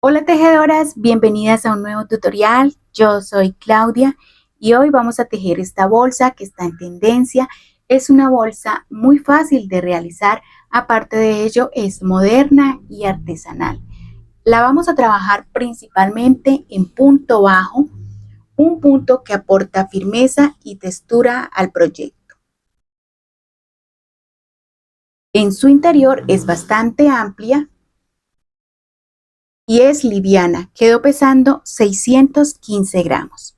Hola tejedoras, bienvenidas a un nuevo tutorial. Yo soy Claudia y hoy vamos a tejer esta bolsa que está en tendencia. Es una bolsa muy fácil de realizar, aparte de ello es moderna y artesanal. La vamos a trabajar principalmente en punto bajo, un punto que aporta firmeza y textura al proyecto. En su interior es bastante amplia y es liviana, quedó pesando 615 gramos.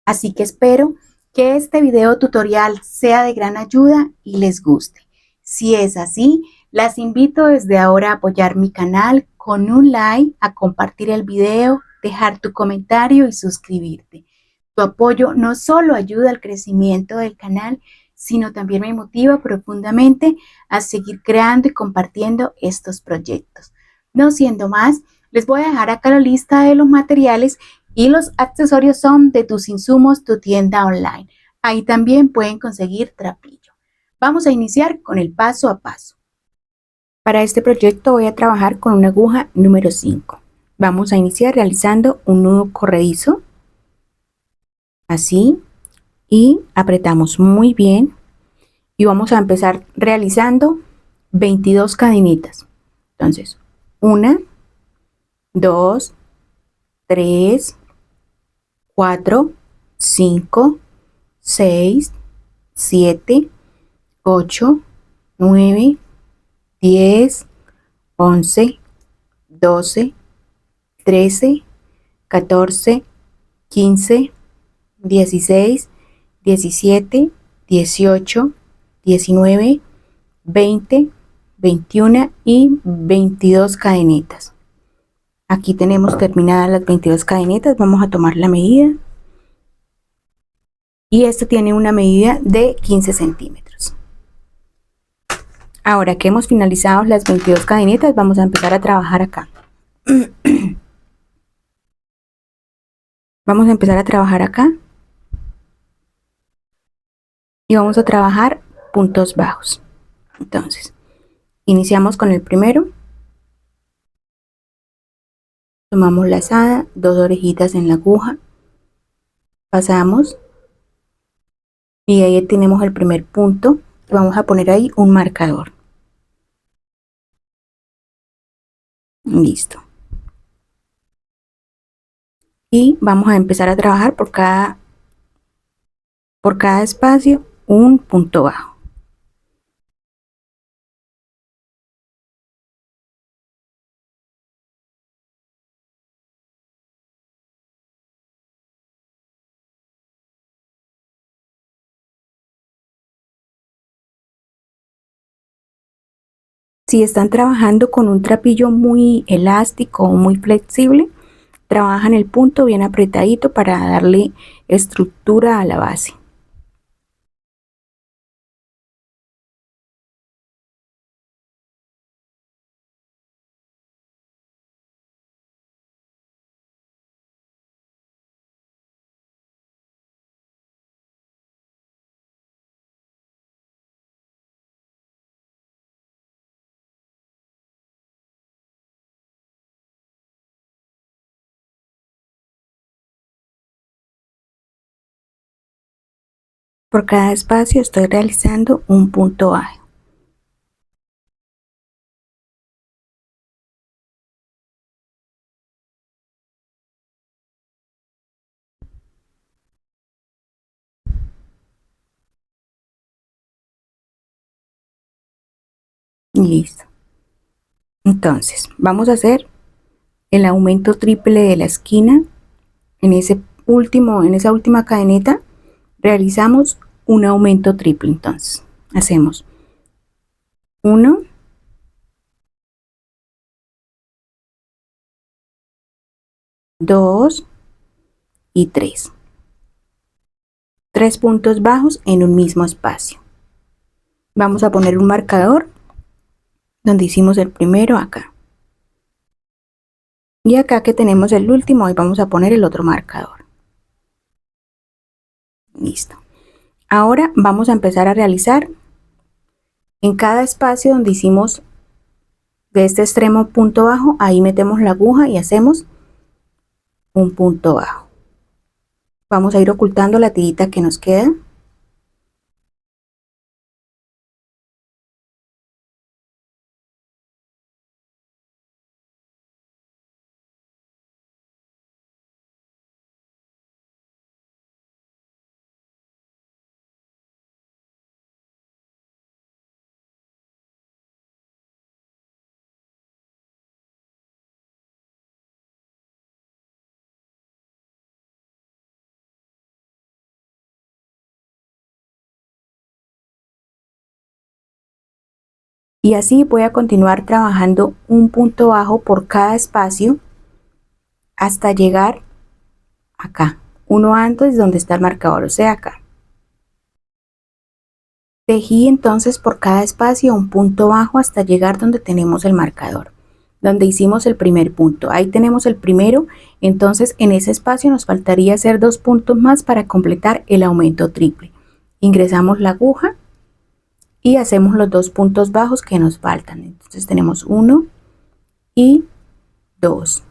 Así que espero que este video tutorial sea de gran ayuda y les guste. Si es así, las invito desde ahora a apoyar mi canal con un like, a compartir el video, dejar tu comentario y suscribirte. Tu apoyo no solo ayuda al crecimiento del canal, sino también me motiva profundamente a seguir creando y compartiendo estos proyectos. No siendo más, les voy a dejar acá la lista de los materiales y los accesorios son de Tus Insumos, tu tienda online. Ahí también pueden conseguir trapillo. Vamos a iniciar con el paso a paso. Para este proyecto voy a trabajar con una aguja número 5. Vamos a iniciar realizando un nudo corredizo, así, y apretamos muy bien y vamos a empezar realizando 22 cadenitas. Entonces, 1, 2, 3, 4, 5, 6, 7, 8, 9, 10, 11, 12, 13, 14, 15, 16, 17, 18, 19, 20, 21 y 22 cadenitas. Aquí tenemos terminadas las 22 cadenitas. Vamos a tomar la medida. Y esto tiene una medida de 15 centímetros. Ahora que hemos finalizado las 22 cadenitas, vamos a empezar a trabajar acá. Vamos a empezar a trabajar acá. Y vamos a trabajar puntos bajos. Entonces, iniciamos con el primero. Tomamos lazada, 2 orejitas en la aguja. Pasamos. Y ahí tenemos el primer punto. Vamos a poner ahí un marcador. Listo. Y vamos a empezar a trabajar por cada espacio un punto bajo. Si están trabajando con un trapillo muy elástico o muy flexible, trabajan el punto bien apretadito para darle estructura a la base. Por cada espacio estoy realizando un punto bajo. Listo. Entonces, vamos a hacer el aumento triple de la esquina. En esa última cadeneta realizamos un aumento triple. Entonces, hacemos 1, 2 y 3. 3 puntos bajos en un mismo espacio. Vamos a poner un marcador donde hicimos el primero acá. Y acá que tenemos el último, hoy vamos a poner el otro marcador. Listo. Ahora vamos a empezar a realizar en cada espacio donde hicimos de este extremo punto bajo, ahí metemos la aguja y hacemos un punto bajo. Vamos a ir ocultando la tirita que nos queda. Y así voy a continuar trabajando un punto bajo por cada espacio hasta llegar acá, uno antes donde está el marcador, o sea acá. Tejí entonces por cada espacio un punto bajo hasta llegar donde tenemos el marcador, donde hicimos el primer punto. Ahí tenemos el primero, entonces en ese espacio nos faltaría hacer 2 puntos más para completar el aumento triple. Ingresamos la aguja y hacemos los 2 puntos bajos que nos faltan. Entonces tenemos 1 y 2.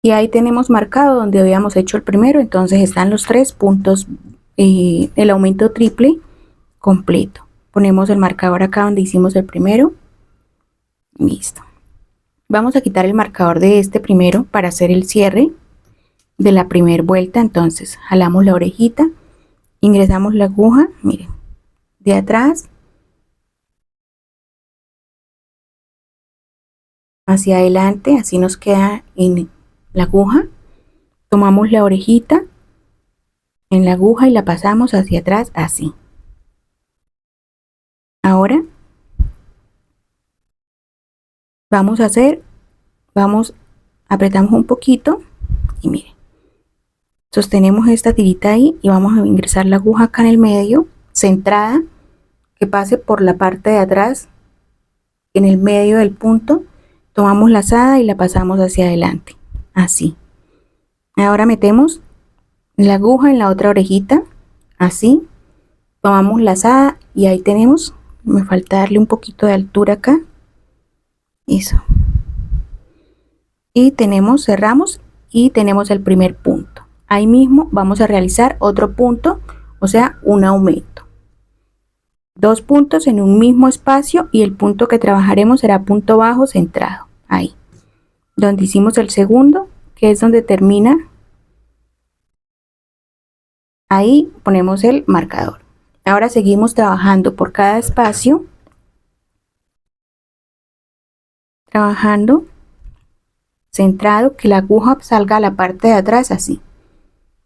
Y ahí tenemos marcado donde habíamos hecho el primero, entonces están los 3 puntos, el aumento triple completo. Ponemos el marcador acá donde hicimos el primero. Listo. Vamos a quitar el marcador de este primero para hacer el cierre de la primera vuelta. Entonces jalamos la orejita, ingresamos la aguja, miren, de atrás hacia adelante, así nos queda en la aguja. Tomamos la orejita en la aguja y la pasamos hacia atrás así. Ahora vamos a hacer, apretamos un poquito y miren, sostenemos esta tirita ahí y vamos a ingresar la aguja acá en el medio, centrada, que pase por la parte de atrás, en el medio del punto. Tomamos la lazada y la pasamos hacia adelante, así. Ahora metemos la aguja en la otra orejita, así. Tomamos la lazada y ahí tenemos, me falta darle un poquito de altura acá, eso. Y tenemos, cerramos y tenemos el primer punto. Ahí mismo vamos a realizar otro punto, o sea, un aumento. 2 puntos en un mismo espacio y el punto que trabajaremos será punto bajo centrado, ahí. Donde hicimos el segundo, que es donde termina, ahí ponemos el marcador. Ahora seguimos trabajando por cada espacio, trabajando centrado, que la aguja salga a la parte de atrás así,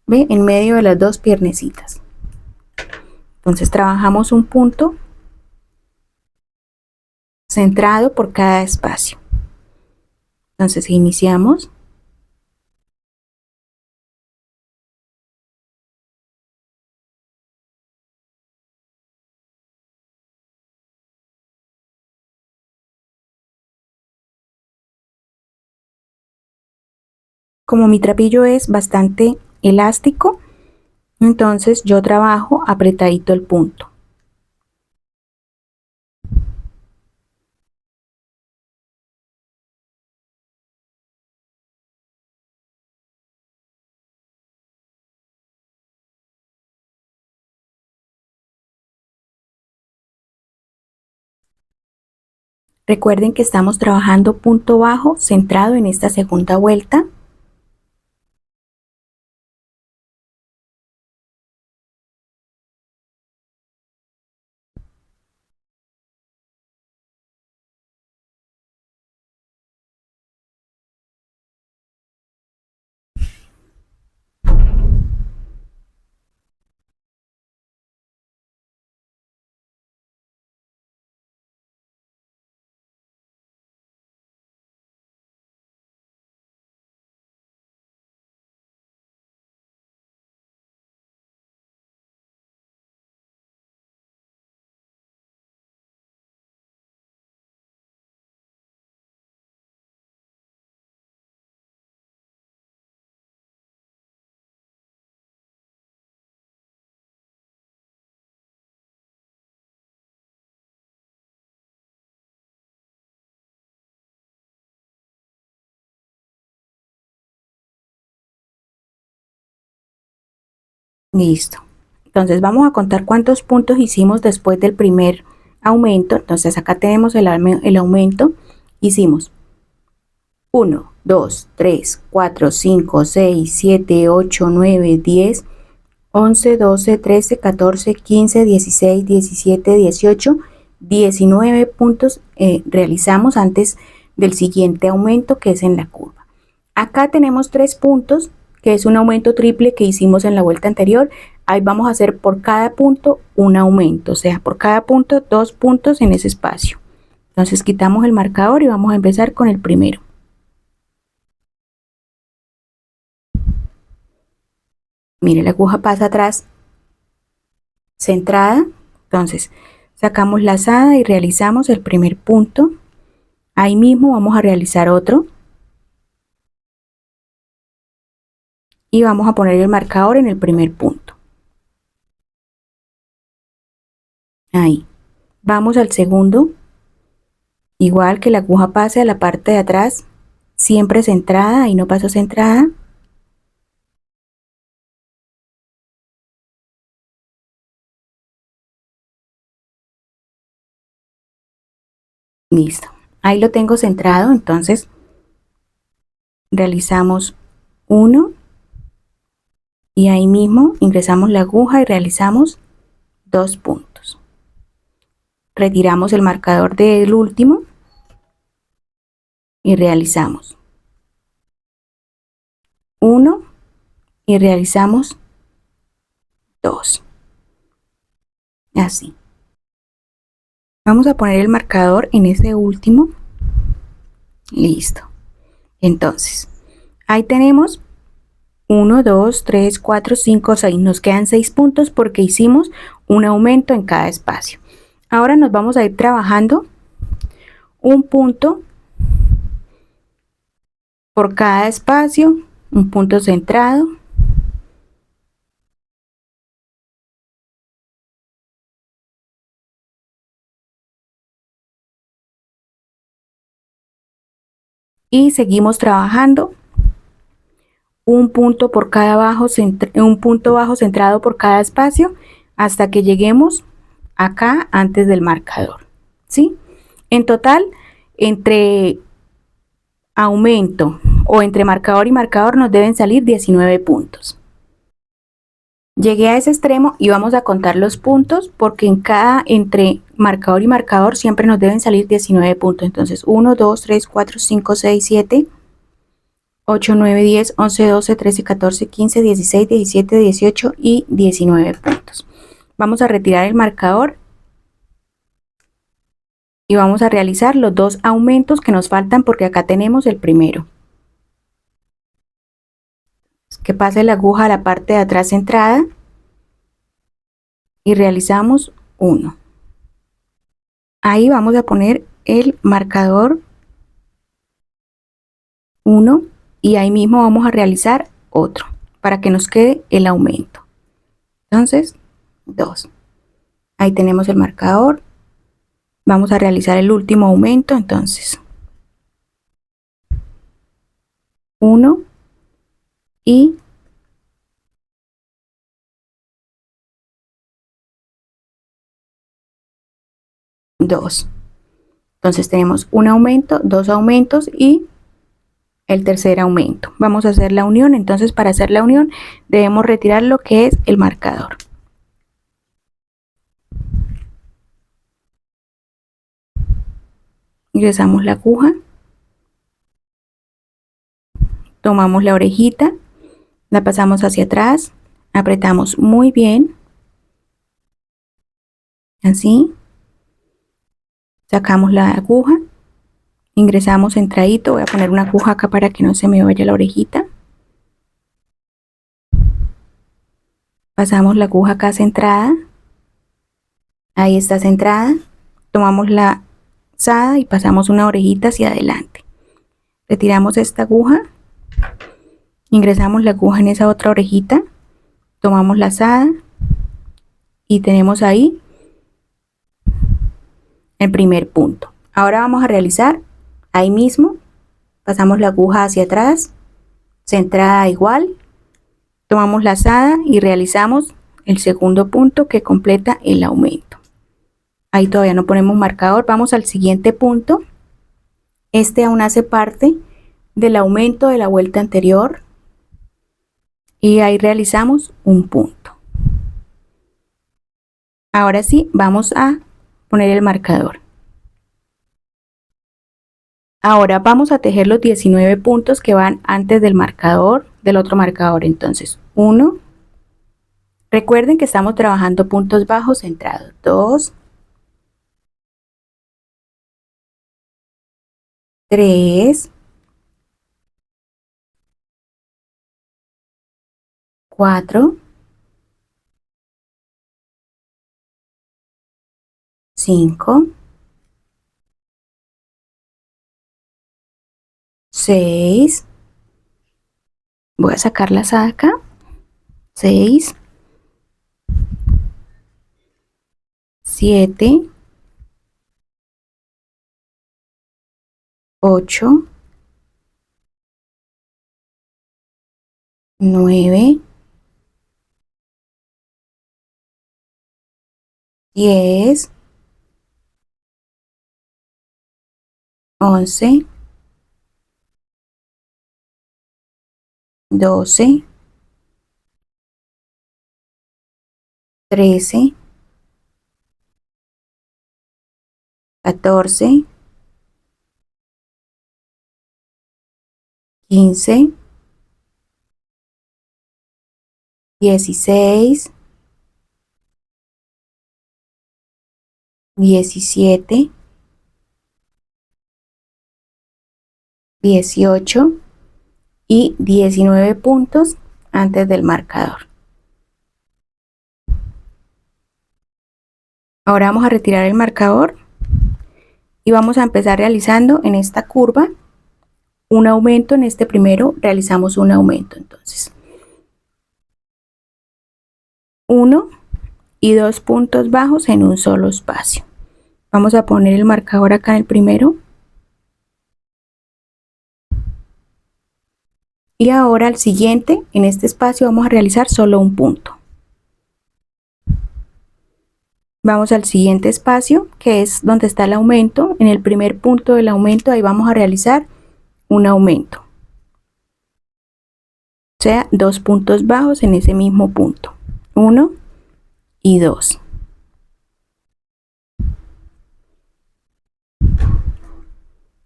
ve, en medio de las dos piernecitas. Entonces trabajamos un punto centrado por cada espacio. Entonces iniciamos. Como mi trapillo es bastante elástico, entonces yo trabajo apretadito el punto. Recuerden que estamos trabajando punto bajo centrado en esta segunda vuelta. Listo. Entonces vamos a contar cuántos puntos hicimos después del primer aumento. Entonces acá tenemos el aumento. Hicimos 1, 2, 3, 4, 5, 6, 7, 8, 9, 10, 11, 12, 13, 14, 15, 16, 17, 18, 19 puntos realizamos antes del siguiente aumento, que es en la curva. Acá tenemos 3 puntos, que es un aumento triple que hicimos en la vuelta anterior. Ahí vamos a hacer por cada punto un aumento, o sea, por cada punto 2 puntos en ese espacio. Entonces quitamos el marcador y vamos a empezar con el primero. Mire, la aguja pasa atrás, centrada. Entonces sacamos la lazada y realizamos el primer punto. Ahí mismo vamos a realizar otro. Y vamos a poner el marcador en el primer punto. Ahí. Vamos al segundo. Igual que la aguja pase a la parte de atrás, siempre centrada, ahí no pasó centrada. Listo. Ahí lo tengo centrado, entonces realizamos uno y ahí mismo ingresamos la aguja y realizamos 2 puntos. Retiramos el marcador del último y realizamos 1 y realizamos 2. Así. Vamos a poner el marcador en ese último. Listo. Entonces, ahí tenemos 1, 2, 3, 4, 5, 6. Nos quedan 6 puntos porque hicimos un aumento en cada espacio. Ahora nos vamos a ir trabajando un punto por cada espacio, un punto centrado. Y seguimos trabajando un punto por cada un punto bajo centrado por cada espacio hasta que lleguemos acá antes del marcador, ¿sí? En total, entre aumento o entre marcador y marcador nos deben salir 19 puntos. Llegué a ese extremo y vamos a contar los puntos porque entre marcador y marcador siempre nos deben salir 19 puntos. Entonces 1, 2, 3, 4, 5, 6, 7, 8, 9, 10, 11, 12, 13, 14, 15, 16, 17, 18 y 19 puntos. Vamos a retirar el marcador y vamos a realizar los 2 aumentos que nos faltan porque acá tenemos el primero. Que pase la aguja a la parte de atrás centrada y realizamos 1. Ahí vamos a poner el marcador 1 y ahí mismo vamos a realizar otro para que nos quede el aumento. Entonces 2. Ahí tenemos el marcador. Vamos a realizar el último aumento, entonces 1 y 2. Entonces tenemos un aumento, 2 aumentos y el tercer aumento. Vamos a hacer la unión, entonces para hacer la unión debemos retirar lo que es el marcador. Ingresamos la aguja, tomamos la orejita, la pasamos hacia atrás, apretamos muy bien, así, sacamos la aguja, ingresamos centradito, voy a poner una aguja acá para que no se me vaya la orejita, pasamos la aguja acá centrada, ahí está centrada, tomamos la lazada y pasamos una orejita hacia adelante, retiramos esta aguja, ingresamos la aguja en esa otra orejita, tomamos la lazada y tenemos ahí el primer punto. Ahora vamos a realizar ahí mismo, pasamos la aguja hacia atrás, centrada igual, Tomamos lazada y realizamos el segundo punto que completa el aumento. Ahí todavía no ponemos marcador. Vamos al siguiente punto. Este aún hace parte del aumento de la vuelta anterior y ahí realizamos un punto. Ahora sí, vamos a poner el marcador. Ahora vamos a tejer los 19 puntos que van antes del marcador, del otro marcador. Entonces, 1, recuerden que estamos trabajando puntos bajos centrados. 2, 3, 4, 5, 6, voy a sacar la acá, 6, 7, 8, 9, 10, 11, 12, 13, 14, 15, 16, 17, 18 y 19 puntos antes del marcador. Ahora vamos a retirar el marcador y vamos a empezar realizando en esta curva un aumento. En este primero realizamos un aumento, entonces 1 y 2 puntos bajos en un solo espacio. Vamos a poner el marcador acá en el primero y ahora al siguiente, en este espacio vamos a realizar solo un punto. Vamos al siguiente espacio, que es donde está el aumento. En el primer punto del aumento ahí vamos a realizar un aumento, o sea, 2 puntos bajos en ese mismo punto, 1 y 2.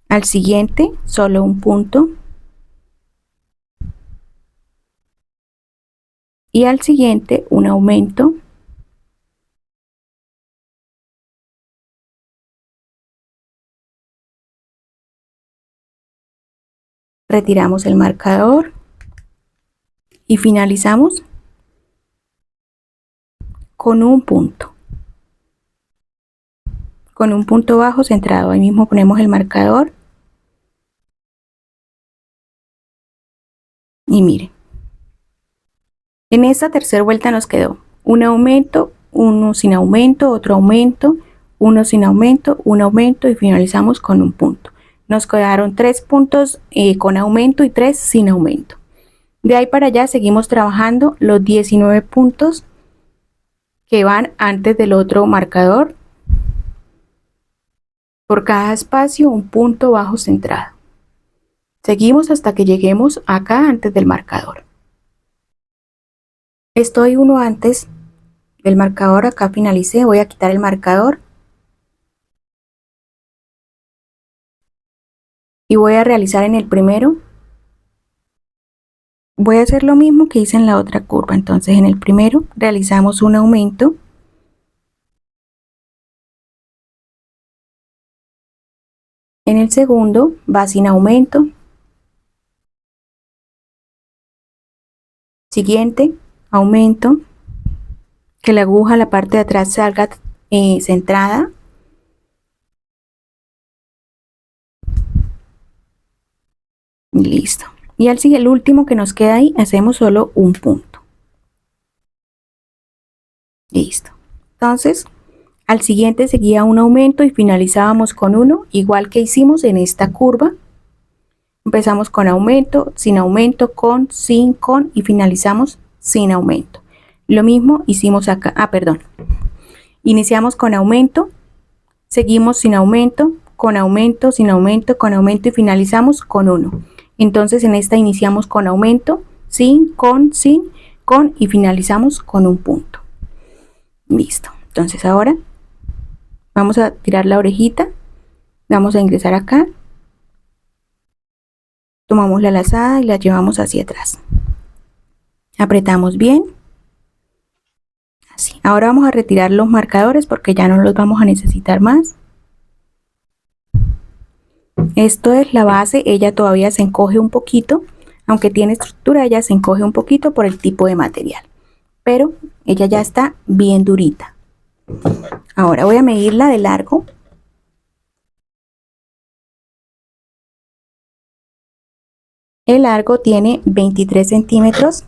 Al siguiente solo un punto y al siguiente un aumento, retiramos el marcador y finalizamos con un punto bajo centrado. Ahí mismo ponemos el marcador y miren, en esta tercera vuelta nos quedó un aumento, uno sin aumento, otro aumento, uno sin aumento, un aumento y finalizamos con un punto. Nos quedaron 3 puntos con aumento y 3 sin aumento. De ahí para allá seguimos trabajando los 19 puntos que van antes del otro marcador. Por cada espacio un punto bajo centrado. Seguimos hasta que lleguemos acá antes del marcador. Estoy uno antes del marcador, acá finalicé, voy a quitar el marcador y voy a realizar en el primero. Voy a hacer lo mismo que hice en la otra curva. Entonces en el primero realizamos un aumento, en el segundo va sin aumento, siguiente aumento, que la aguja, la parte de atrás salga centrada, listo. Y al siguiente, el último que nos queda ahí, hacemos solo un punto, listo. Entonces al siguiente seguía un aumento y finalizábamos con uno, igual que hicimos en esta curva. Empezamos con aumento, sin aumento, con, sin, con y finalizamos sin aumento. Lo mismo hicimos acá, perdón, iniciamos con aumento, seguimos sin aumento, con aumento, sin aumento, con aumento y finalizamos con 1. Entonces en esta iniciamos con aumento, sin, con y finalizamos con un punto. Listo. Entonces ahora vamos a tirar la orejita, vamos a ingresar acá, tomamos la lazada y la llevamos hacia atrás. Apretamos bien. Así. Ahora vamos a retirar los marcadores porque ya no los vamos a necesitar más. Esto es la base, ella todavía se encoge un poquito, aunque tiene estructura, ella se encoge un poquito por el tipo de material, pero ella ya está bien durita. Ahora voy a medirla de largo. El largo tiene 23 centímetros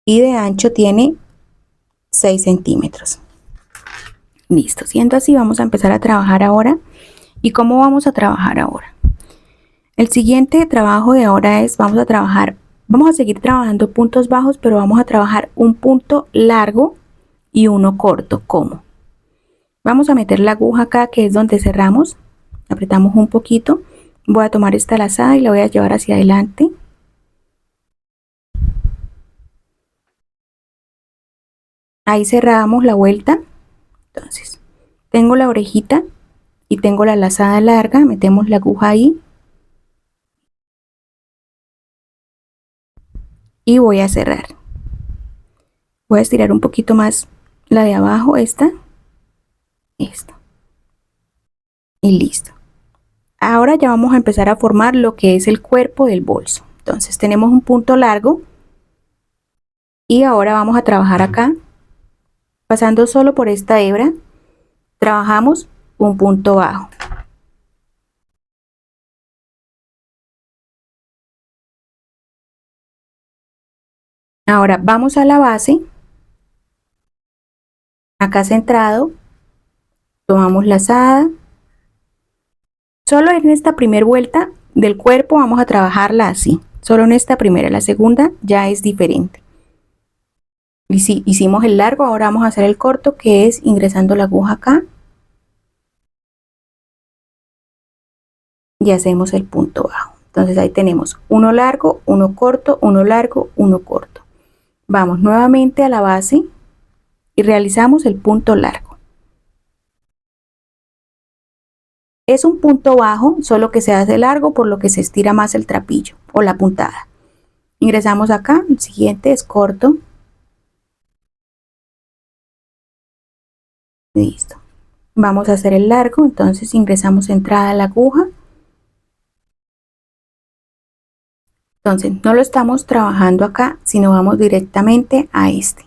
y de ancho tiene 6 centímetros. Listo, siendo así vamos a empezar a trabajar ahora. ¿Y cómo vamos a trabajar ahora? El siguiente trabajo de ahora es, vamos a seguir trabajando puntos bajos, pero vamos a trabajar un punto largo y uno corto. ¿Cómo? Vamos a meter la aguja acá, que es donde cerramos, apretamos un poquito, voy a tomar esta lazada y la voy a llevar hacia adelante. Ahí cerramos la vuelta. Entonces, tengo la orejita y tengo la lazada larga, metemos la aguja ahí y voy a cerrar. Voy a estirar un poquito más la de abajo, esta, y listo. Ahora ya vamos a empezar a formar lo que es el cuerpo del bolso. Entonces tenemos un punto largo y ahora vamos a trabajar acá, pasando solo por esta hebra, trabajamos un punto bajo. Ahora vamos a la base, acá centrado, tomamos lazada. Solo en esta primera vuelta del cuerpo vamos a trabajarla así, solo en esta primera, la segunda ya es diferente. Y si hicimos el largo, ahora vamos a hacer el corto, que es ingresando la aguja acá y hacemos el punto bajo. Entonces ahí tenemos uno largo, uno corto, uno largo, uno corto. Vamos nuevamente a la base y realizamos el punto largo. Es un punto bajo, solo que se hace largo por lo que se estira más el trapillo o la puntada. Ingresamos acá, el siguiente es corto. Listo. Vamos a hacer el largo, entonces ingresamos entrada a la aguja. Entonces no lo estamos trabajando acá, sino vamos directamente a este.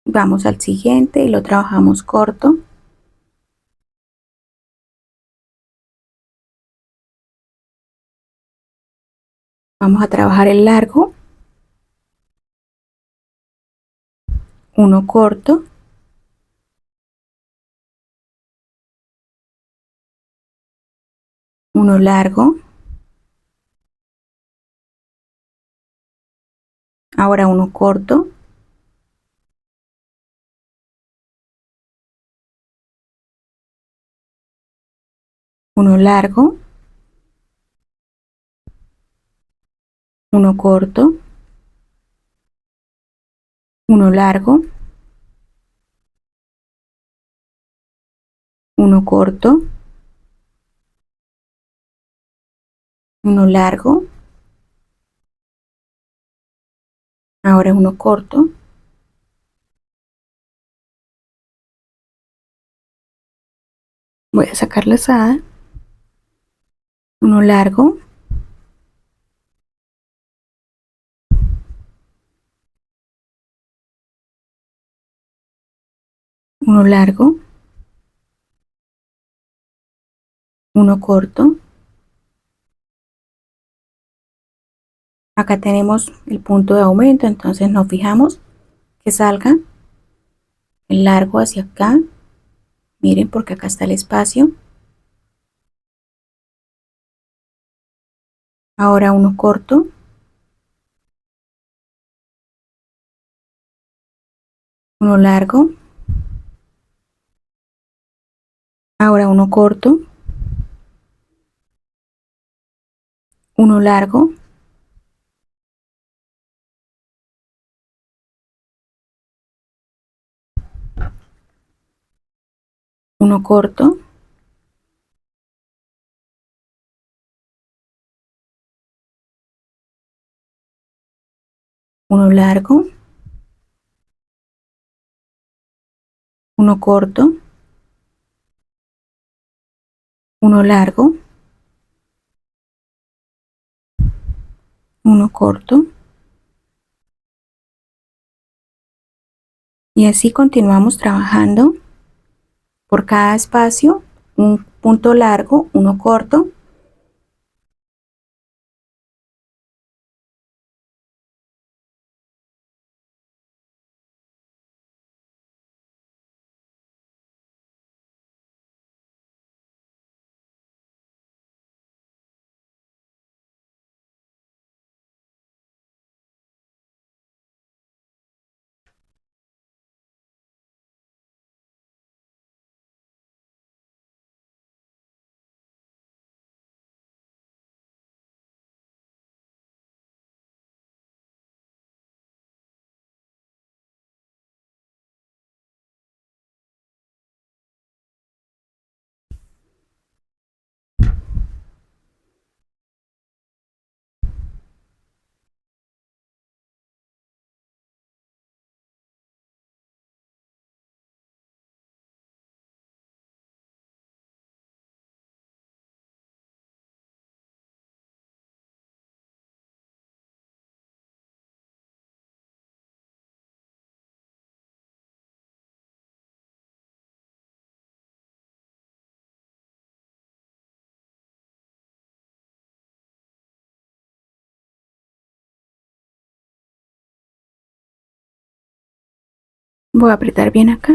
Vamos al siguiente y lo trabajamos corto. Vamos a trabajar el largo, uno corto, uno largo, ahora uno corto, uno largo, uno corto, uno largo, uno corto, uno largo, ahora uno corto, voy a sacar la lazada, uno largo, uno largo, uno corto. Acá tenemos el punto de aumento, entonces nos fijamos que salga el largo hacia acá Miren, porque acá está el espacio. Ahora uno corto. Uno largo. Ahora uno corto. Uno largo. Uno corto. Uno largo. Uno corto. Uno largo. Uno corto. Y así continuamos trabajando por cada espacio, un punto largo, uno corto. Voy a apretar bien acá.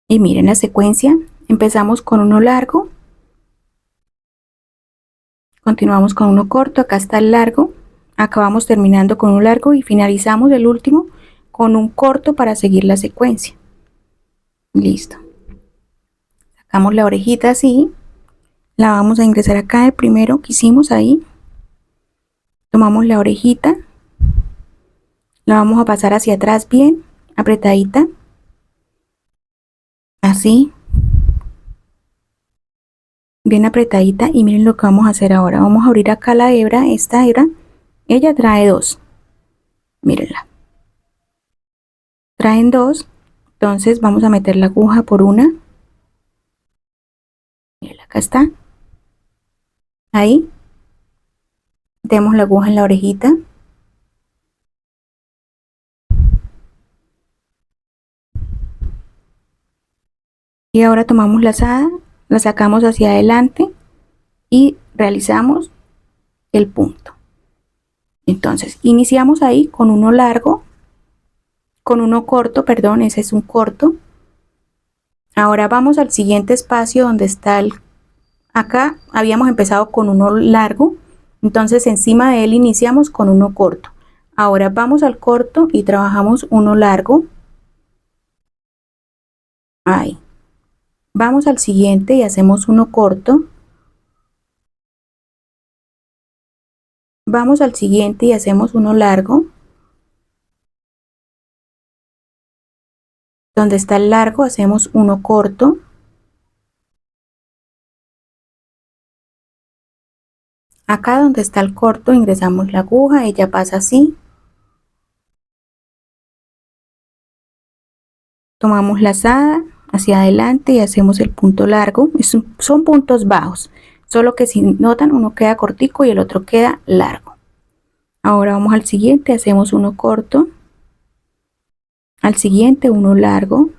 Y miren la secuencia. Empezamos con uno largo. Continuamos con uno corto. Acá está el largo. Acabamos terminando con un largo y finalizamos el último con un corto para seguir la secuencia. Listo. Sacamos la orejita así. La vamos a ingresar acá, el primero que hicimos ahí. Tomamos la orejita. La vamos a pasar hacia atrás bien, apretadita. Así. Bien apretadita. Y miren lo que vamos a hacer ahora. Vamos a abrir acá la hebra, esta hebra. Ella trae dos. Mírenla. Traen dos. Entonces vamos a meter la aguja por una. Mírenla, acá está. Ahí. Metemos la aguja en la orejita. Y ahora tomamos la lazada, la sacamos hacia adelante y realizamos el punto. Entonces iniciamos ahí con uno largo, con uno corto, perdón, ese es un corto. Ahora vamos al siguiente espacio donde está el, acá habíamos empezado con uno largo, entonces encima de él iniciamos con uno corto. Ahora vamos al corto y trabajamos uno largo. Ahí. Vamos al siguiente y hacemos uno corto. Vamos al siguiente y hacemos uno largo. Donde está el largo hacemos uno corto. Acá donde está el corto ingresamos la aguja, ella pasa así. Tomamos la lazada hacia adelante y hacemos el punto largo. Son puntos bajos, solo que si notan uno queda cortico y el otro queda largo. Ahora vamos al siguiente, hacemos uno corto. Al siguiente uno largo.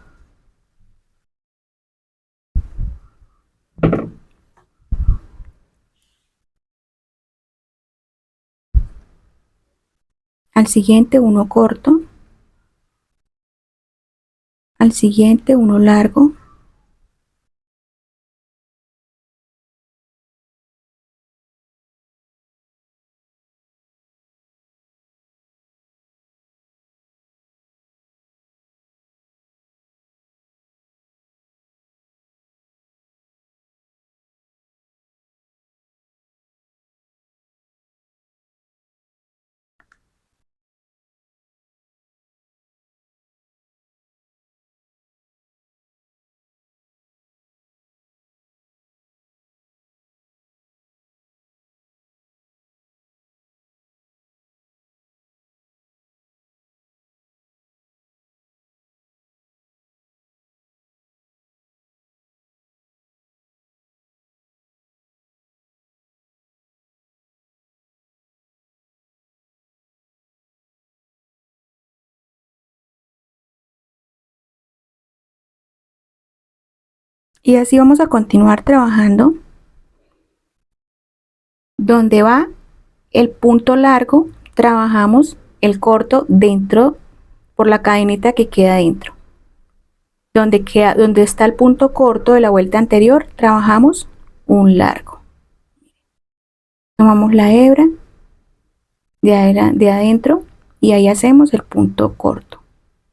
al siguiente uno corto, al siguiente uno largo, y así vamos a continuar trabajando. Donde va el punto largo, trabajamos el corto dentro por la cadenita que queda dentro. Donde está el punto corto de la vuelta anterior, trabajamos un largo. Tomamos la hebra de adentro y ahí hacemos el punto corto.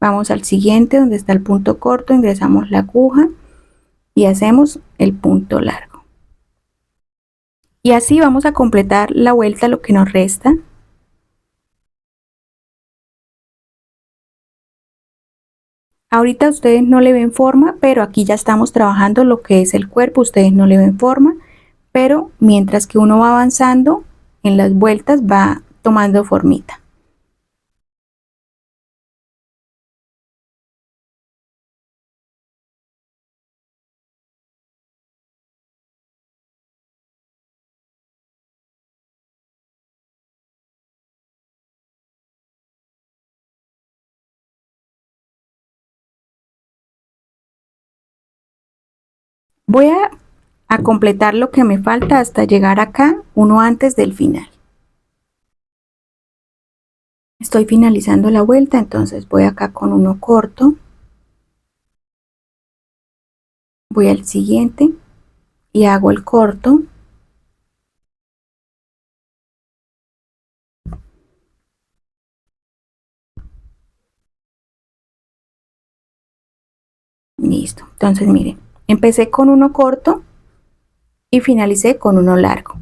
Vamos al siguiente donde está el punto corto, ingresamos la aguja y hacemos el punto largo. Y así vamos a completar la vuelta, lo que nos resta. Ahorita ustedes no le ven forma, pero aquí ya estamos trabajando lo que es el cuerpo, ustedes no le ven forma, pero mientras que uno va avanzando en las vueltas va tomando formita. Voy a completar lo que me falta hasta llegar acá, uno antes del final. Estoy finalizando la vuelta, entonces voy acá con uno corto, voy al siguiente y hago el corto. Listo, entonces miren, empecé con uno corto y finalicé con uno largo.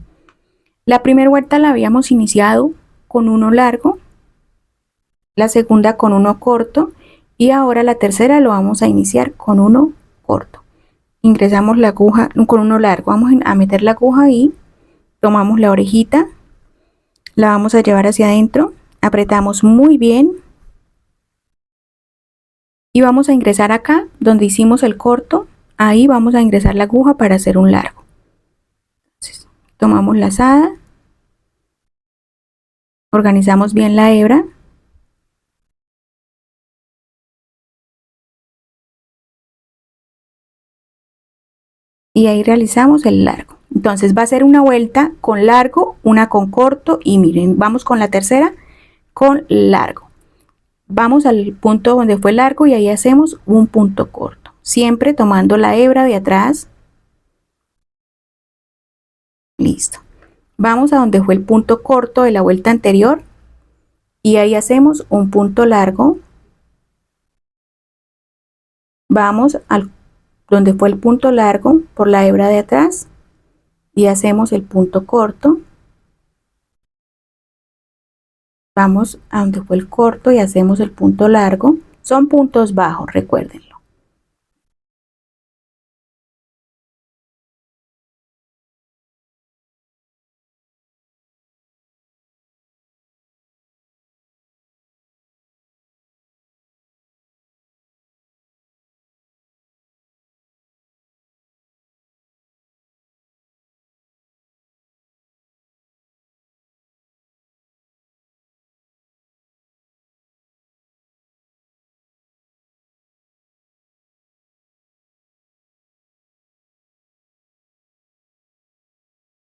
La primera vuelta la habíamos iniciado con uno largo, la segunda con uno corto y ahora la tercera lo vamos a iniciar con uno corto. Ingresamos la aguja con uno largo, vamos a meter la aguja ahí, tomamos la orejita, la vamos a llevar hacia adentro, apretamos muy bien y vamos a ingresar acá donde hicimos el corto, ahí vamos a ingresar la aguja para hacer un largo. Entonces, tomamos la lazada, organizamos bien la hebra y ahí realizamos el largo. Entonces va a ser una vuelta con largo, una con corto y miren, vamos con la tercera con largo. Vamos al punto donde fue largo y ahí hacemos un punto corto, siempre tomando la hebra de atrás. Listo. Vamos a donde fue el punto corto de la vuelta anterior y ahí hacemos un punto largo. Vamos al donde fue el punto largo por la hebra de atrás y hacemos el punto corto. Vamos a donde fue el corto y hacemos el punto largo. Son puntos bajos, recuérdenlo.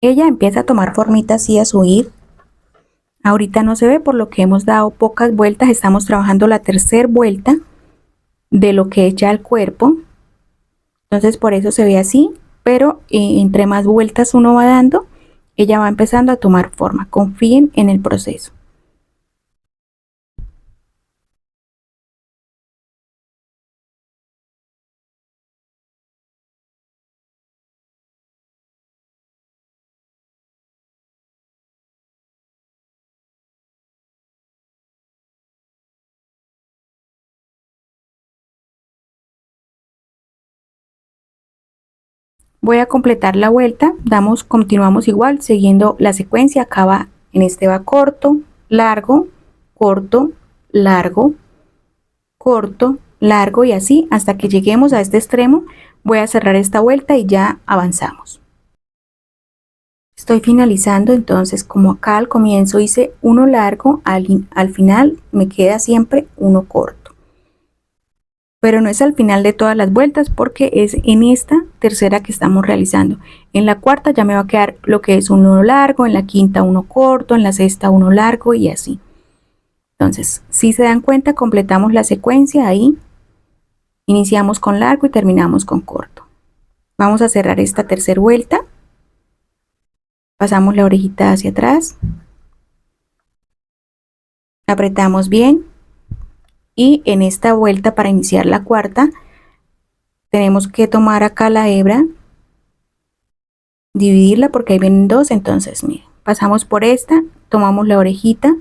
Ella empieza a tomar formita así a subir. Ahorita no se ve por lo que hemos dado pocas vueltas, estamos trabajando la tercera vuelta de lo que es ya el cuerpo, entonces por eso se ve así, pero entre más vueltas uno va dando, ella va empezando a tomar forma. Confíen en el proceso. Voy a completar la vuelta, continuamos igual, siguiendo la secuencia. Acá va, en este va corto, largo, corto, largo, corto, largo y así hasta que lleguemos a este extremo. Voy a cerrar esta vuelta y ya avanzamos. Estoy finalizando, entonces como acá al comienzo hice uno largo, al final me queda siempre uno corto. Pero no es al final de todas las vueltas porque es en esta tercera que estamos realizando. En la cuarta ya me va a quedar lo que es uno largo, en la quinta uno corto, en la sexta uno largo y así. Entonces, si se dan cuenta, completamos la secuencia ahí. Iniciamos con largo y terminamos con corto. Vamos a cerrar esta tercera vuelta. Pasamos la orejita hacia atrás. Apretamos bien. Y en esta vuelta, para iniciar la cuarta, tenemos que tomar acá la hebra, dividirla porque ahí vienen dos. Entonces miren, pasamos por esta, tomamos la orejita,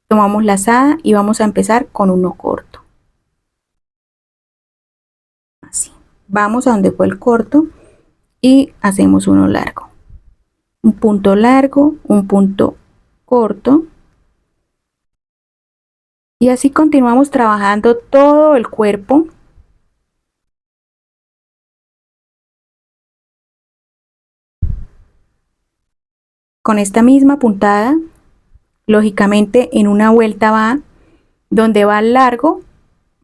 tomamos la lazada y vamos a empezar con uno corto. Así, vamos a donde fue el corto y hacemos uno largo, un punto largo, un punto corto, y así continuamos trabajando todo el cuerpo. Con esta misma puntada, lógicamente en una vuelta va donde va el largo,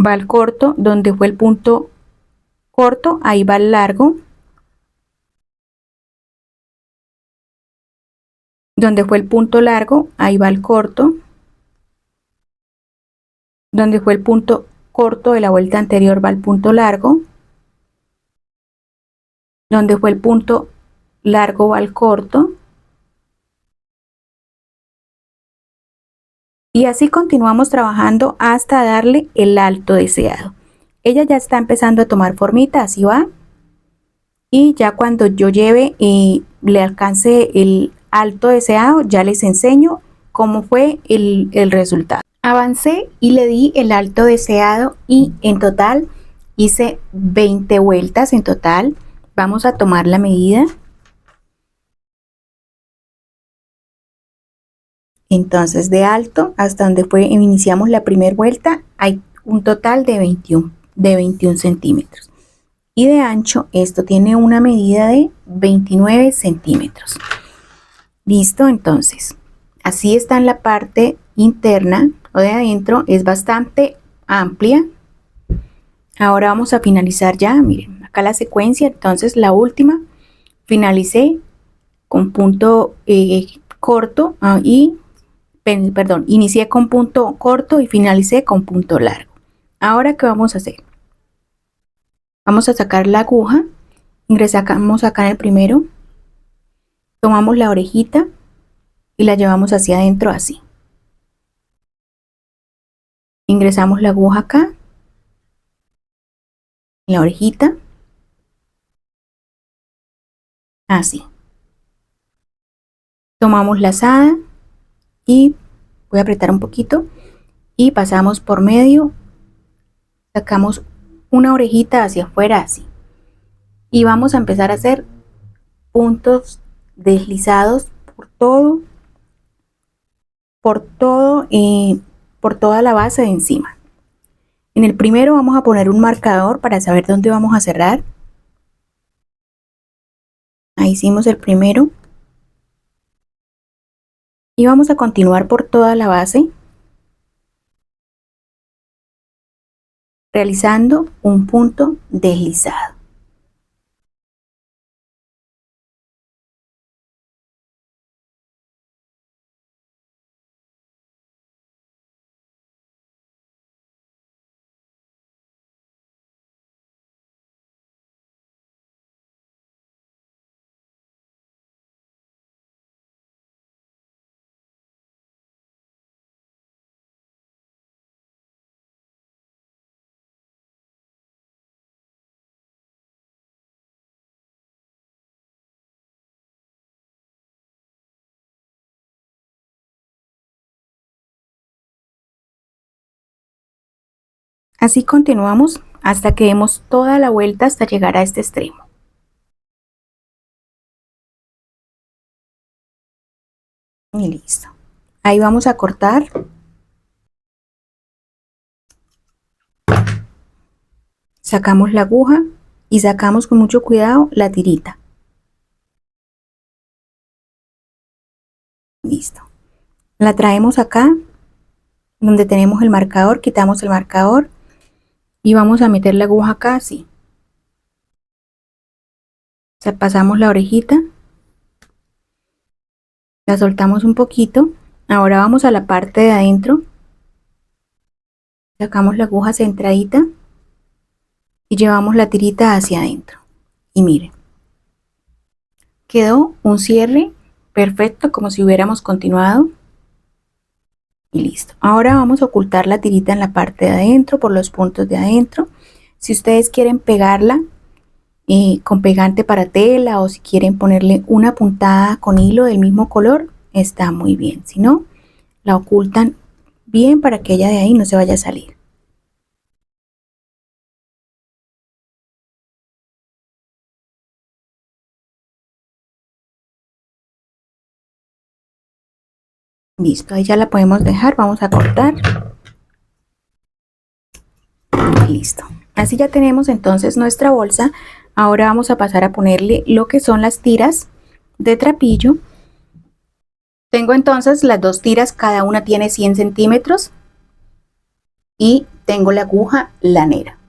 va el corto, donde fue el punto corto, ahí va el largo, donde fue el punto largo, ahí va el corto, donde fue el punto corto de la vuelta anterior va el punto largo, donde fue el punto largo va el corto, y así continuamos trabajando hasta darle el alto deseado. Ella ya está empezando a tomar formita, así va, y ya cuando yo lleve y le alcance el alto deseado, ya les enseño cómo fue el resultado. Avancé y le di el alto deseado y en total hice 20 vueltas en total. Vamos a tomar la medida. Entonces de alto hasta donde iniciamos la primera vuelta hay un total de 21 centímetros. Y de ancho esto tiene una medida de 29 centímetros. Listo, entonces así está en la parte interna o de adentro, es bastante amplia. Ahora vamos a finalizar ya, miren, acá la secuencia. Entonces la última finalicé con punto corto inicié con punto corto y finalicé con punto largo. Ahora, ¿qué vamos a hacer? Vamos a sacar la aguja, ingresamos acá en el primero, tomamos la orejita y la llevamos hacia adentro así. Ingresamos la aguja acá, en la orejita, así. Tomamos la lazada y voy a apretar un poquito y pasamos por medio, sacamos una orejita hacia afuera así. Y vamos a empezar a hacer puntos deslizados por toda la base de encima. En el primero vamos a poner un marcador para saber dónde vamos a cerrar. Ahí hicimos el primero. Y vamos a continuar por toda la base, realizando un punto deslizado. Así continuamos hasta que demos toda la vuelta hasta llegar a este extremo. Y listo. Ahí vamos a cortar. Sacamos la aguja y sacamos con mucho cuidado la tirita. Listo. La traemos acá donde tenemos el marcador, quitamos el marcador y vamos a meter la aguja acá así. O sea, pasamos la orejita, la soltamos un poquito. Ahora vamos a la parte de adentro, sacamos la aguja centradita y llevamos la tirita hacia adentro. Y miren, quedó un cierre perfecto como si hubiéramos continuado. Y listo. Ahora vamos a ocultar la tirita en la parte de adentro, por los puntos de adentro. Si ustedes quieren pegarla con pegante para tela, o si quieren ponerle una puntada con hilo del mismo color, está muy bien. Si no, la ocultan bien para que ella de ahí no se vaya a salir. Listo, ahí ya la podemos dejar. Vamos a cortar. Listo. Así ya tenemos entonces nuestra bolsa. Ahora vamos a pasar a ponerle lo que son las tiras de trapillo. Tengo entonces las dos tiras, cada una tiene 100 centímetros y tengo la aguja lanera.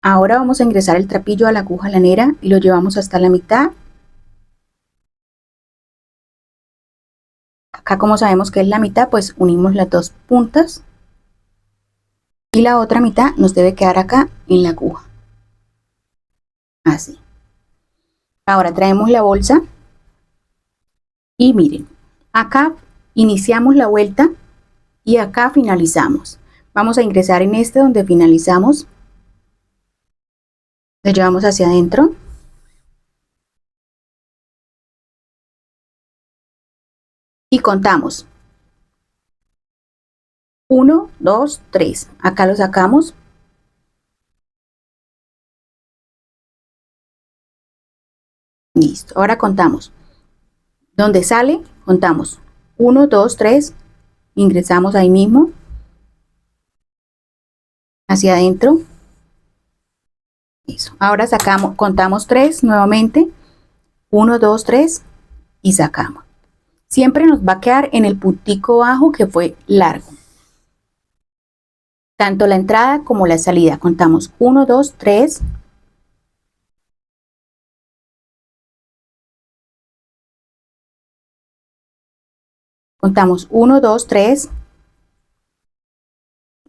Ahora vamos a ingresar el trapillo a la aguja lanera y lo llevamos hasta la mitad. Acá, como sabemos que es la mitad, pues unimos las dos puntas y la otra mitad nos debe quedar acá en la aguja. Así. Ahora traemos la bolsa y miren, acá iniciamos la vuelta y acá finalizamos. Vamos a ingresar en este donde finalizamos. Lo llevamos hacia adentro. Y contamos. 1, 2, 3. Acá lo sacamos. Listo. Ahora contamos. Donde sale, contamos. 1, 2, 3. Ingresamos ahí mismo. Hacia adentro. Eso. Ahora sacamos, contamos 3 nuevamente. 1, 2, 3 y sacamos. Siempre nos va a quedar en el puntico bajo que fue largo. Tanto la entrada como la salida. Contamos 1, 2, 3. Contamos 1, 2, 3.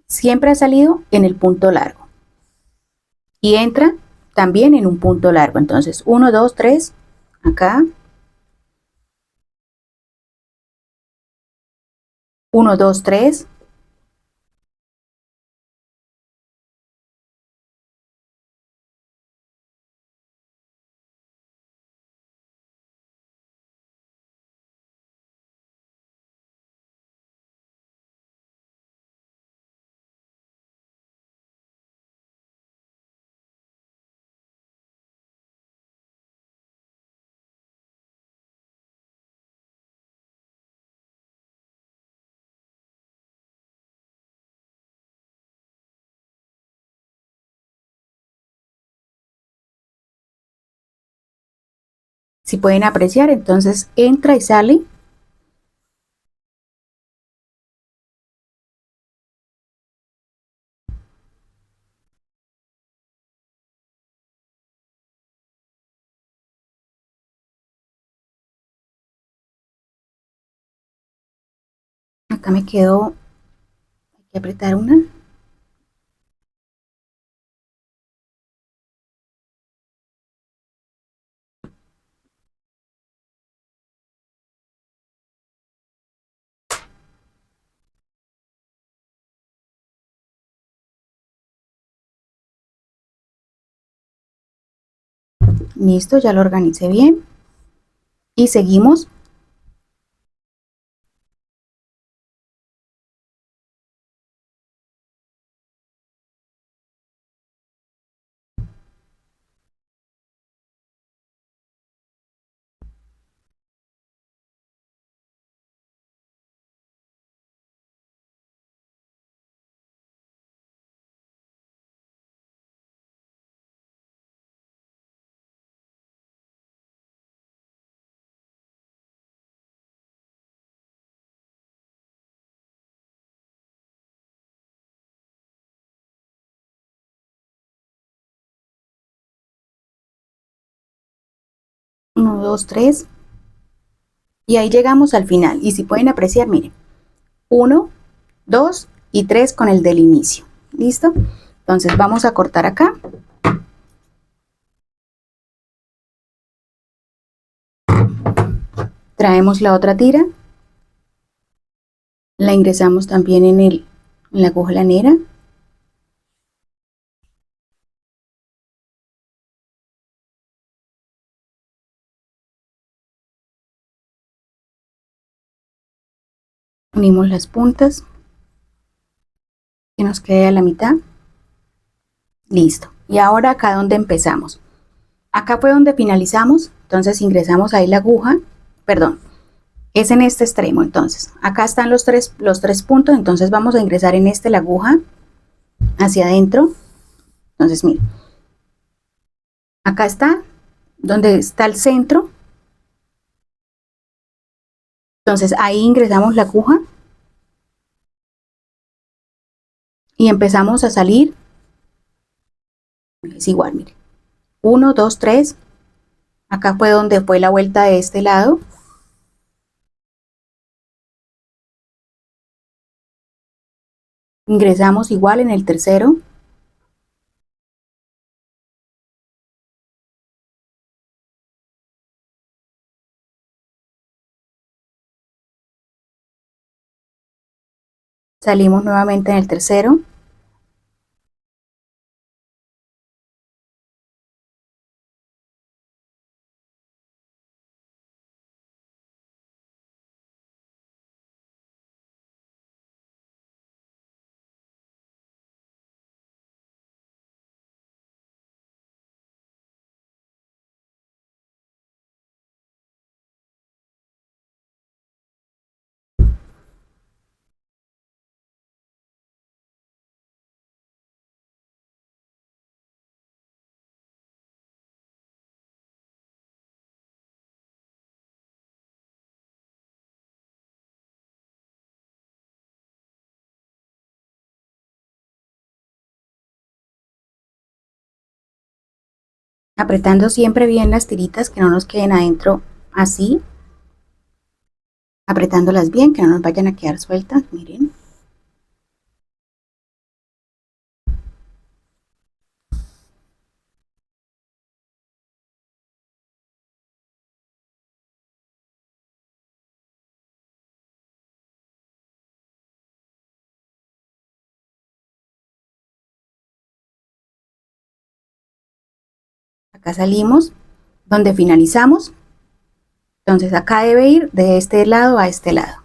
Siempre ha salido en el punto largo. Y entra también en un punto largo. Entonces 1, 2, 3. Acá. 1, 2, 3. Si pueden apreciar, entonces entra y sale. Acá me quedó, hay que apretar una. Listo, ya lo organicé bien. Y seguimos. 1, 2, 3. Y ahí llegamos al final. Y si pueden apreciar, miren, 1, 2 y 3 con el del inicio. ¿Listo? Entonces vamos a cortar acá. Traemos la otra tira. La ingresamos también en la aguja lanera. Unimos las puntas. Que nos quede a la mitad. Listo. Y ahora acá donde empezamos. Acá fue donde finalizamos. Entonces ingresamos ahí la aguja. Perdón. Es en este extremo. Entonces acá están los tres puntos. Entonces vamos a ingresar en este la aguja hacia adentro. Entonces miren. Acá está donde está el centro. Entonces ahí ingresamos la aguja y empezamos a salir. Es igual, miren. 1, 2, 3. Acá fue donde fue la vuelta de este lado. Ingresamos igual en el tercero. Salimos nuevamente en el tercero. Apretando siempre bien las tiritas que no nos queden adentro así. Apretándolas bien, que no nos vayan a quedar sueltas, miren. Acá salimos donde finalizamos. Entonces acá debe ir de este lado a este lado.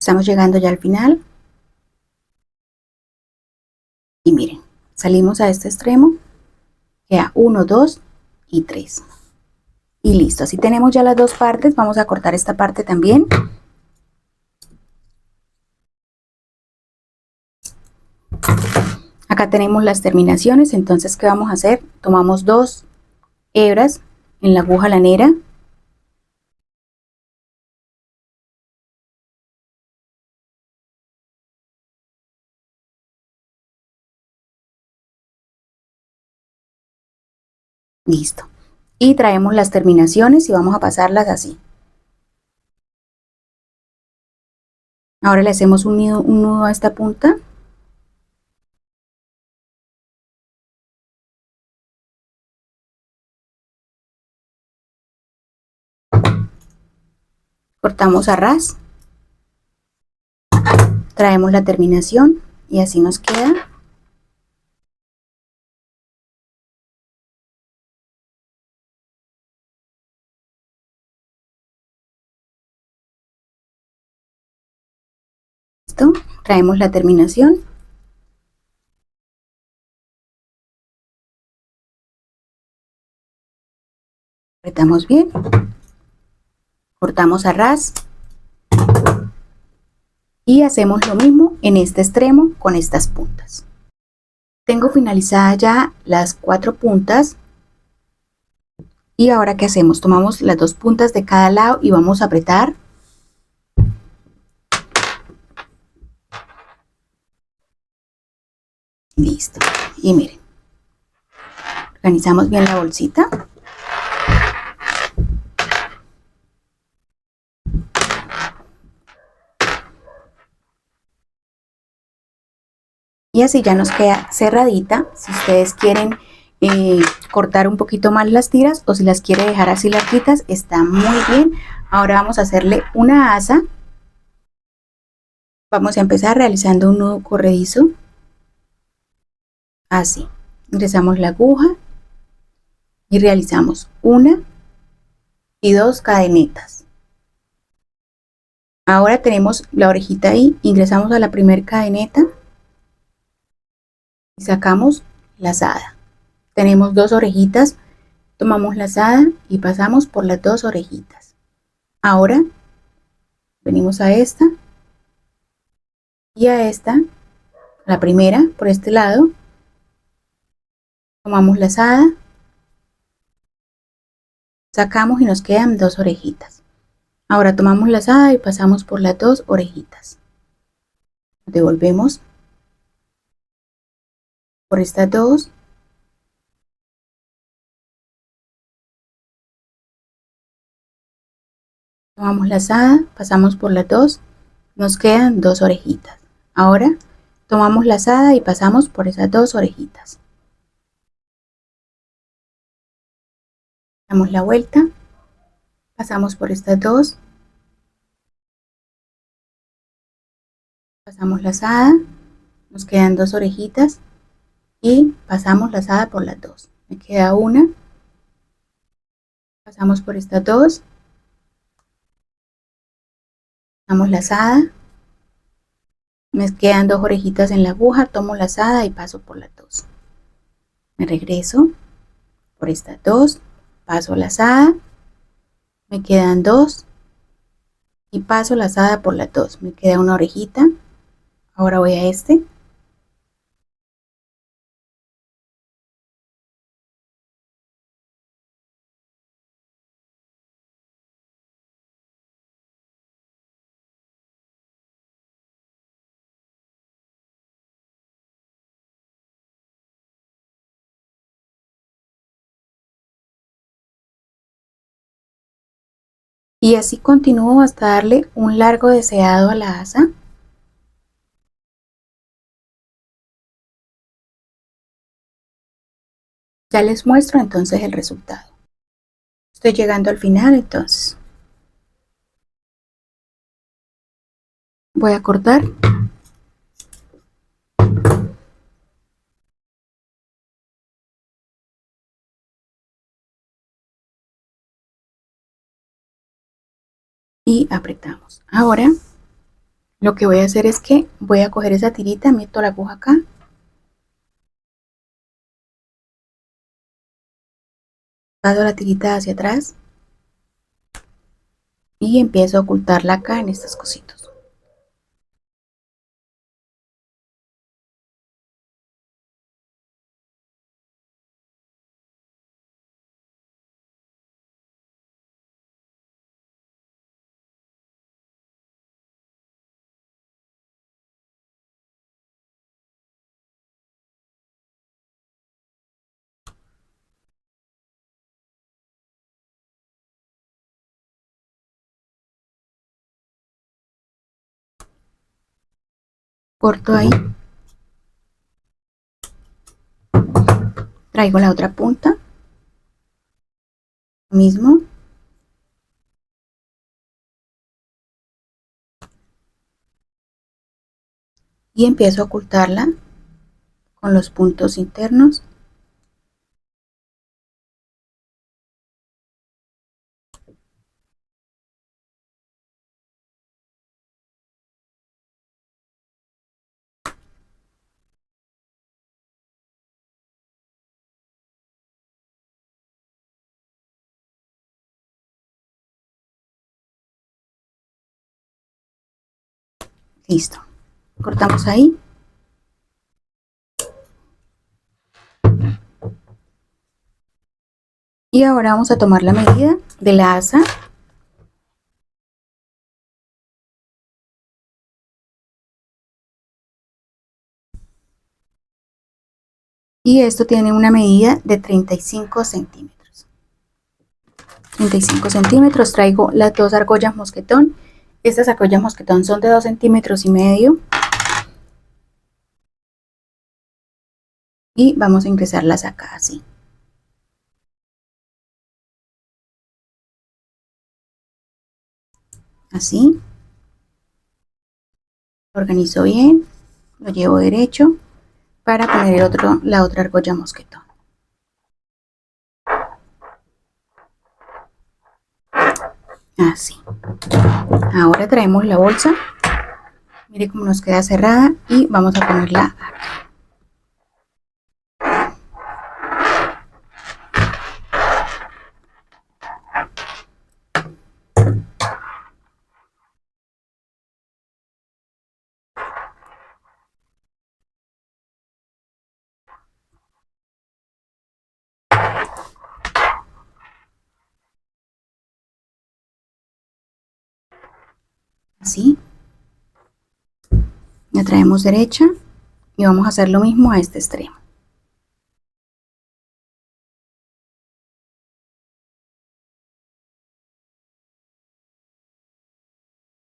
Estamos llegando ya al final. Y miren, salimos a este extremo. Queda 1, 2 y 3. Y listo, así tenemos ya las dos partes. Vamos a cortar esta parte también. Acá tenemos las terminaciones. Entonces, ¿qué vamos a hacer? Tomamos 2 hebras en la aguja lanera. Listo. Y traemos las terminaciones y vamos a pasarlas así. Ahora le hacemos un nudo a esta punta. Cortamos a ras, traemos la terminación y así nos queda. Listo, traemos la terminación. Apretamos bien, cortamos a ras y hacemos lo mismo en este extremo con estas puntas. Tengo finalizadas ya las 4 puntas y ahora ¿qué hacemos? Tomamos las 2 puntas de cada lado y vamos a apretar. Listo. Y miren, organizamos bien la bolsita. Y así ya nos queda cerradita. Si ustedes quieren cortar un poquito más las tiras o si las quiere dejar así larguitas, está muy bien. Ahora vamos a hacerle una asa. Vamos a empezar realizando un nudo corredizo. Así. Ingresamos la aguja y realizamos 1 y 2 cadenetas. Ahora tenemos la orejita ahí. Ingresamos a la primera cadeneta y sacamos lazada. Tenemos 2 orejitas, tomamos lazada y pasamos por las 2 orejitas. Ahora venimos a esta y a esta, la primera por este lado, tomamos lazada, sacamos y nos quedan 2 orejitas. Ahora tomamos lazada y pasamos por las 2 orejitas. Devolvemos por estas 2. Tomamos lazada, pasamos por las 2, nos quedan 2 orejitas. Ahora tomamos lazada y pasamos por esas 2 orejitas. Damos la vuelta, pasamos por estas 2, pasamos lazada, nos quedan 2 orejitas y pasamos lazada por las 2. Me queda una, pasamos por estas 2, damos lazada, me quedan 2 orejitas en la aguja, tomo lazada y paso por las 2. Me regreso por estas 2, paso lazada, me quedan 2 y paso lazada por las 2. Me queda una orejita. Ahora voy a este. Y así continúo hasta darle un largo deseado a la asa. Ya les muestro entonces el resultado. Estoy llegando al final, entonces voy a cortar. Y apretamos. Ahora lo que voy a hacer es que voy a coger esa tirita, meto la aguja acá. Paso la tirita hacia atrás. Y empiezo a ocultarla acá en estos cositos. Corto ahí. Traigo la otra punta. Mismo. y empiezo a ocultarla con los puntos internos. Listo, cortamos ahí. Y ahora vamos a tomar la medida de la asa. Y esto tiene una medida de 35 centímetros. 35 centímetros. Traigo las dos argollas mosquetón. Estas argollas mosquetón son de 2,5 centímetros. Y vamos a ingresarlas acá así. Así. Lo organizo bien. Lo llevo derecho para poner la otra argolla mosquetón. Así. Ahora traemos la bolsa. Mire cómo nos queda cerrada y vamos a ponerla acá. Así. La traemos derecha y vamos a hacer lo mismo a este extremo.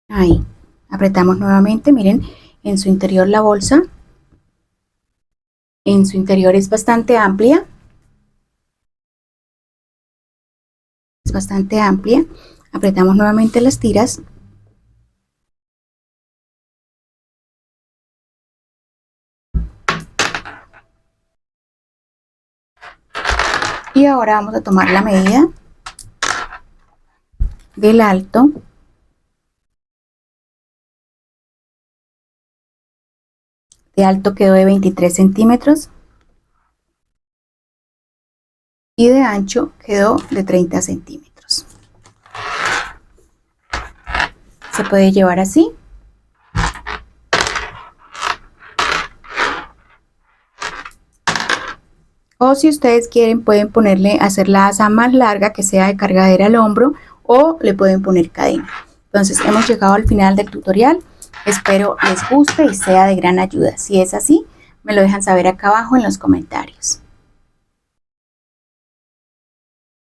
Ahí. Apretamos nuevamente. Miren, en su interior la bolsa. En su interior es bastante amplia. Es bastante amplia. Apretamos nuevamente las tiras. Y ahora vamos a tomar la medida del alto. De alto quedó de 23 centímetros. Y de ancho quedó de 30 centímetros. Se puede llevar así. O si ustedes quieren pueden hacer la asa más larga que sea de cargadera al hombro o le pueden poner cadena. Entonces hemos llegado al final del tutorial. Espero les guste y sea de gran ayuda. Si es así, me lo dejan saber acá abajo en los comentarios.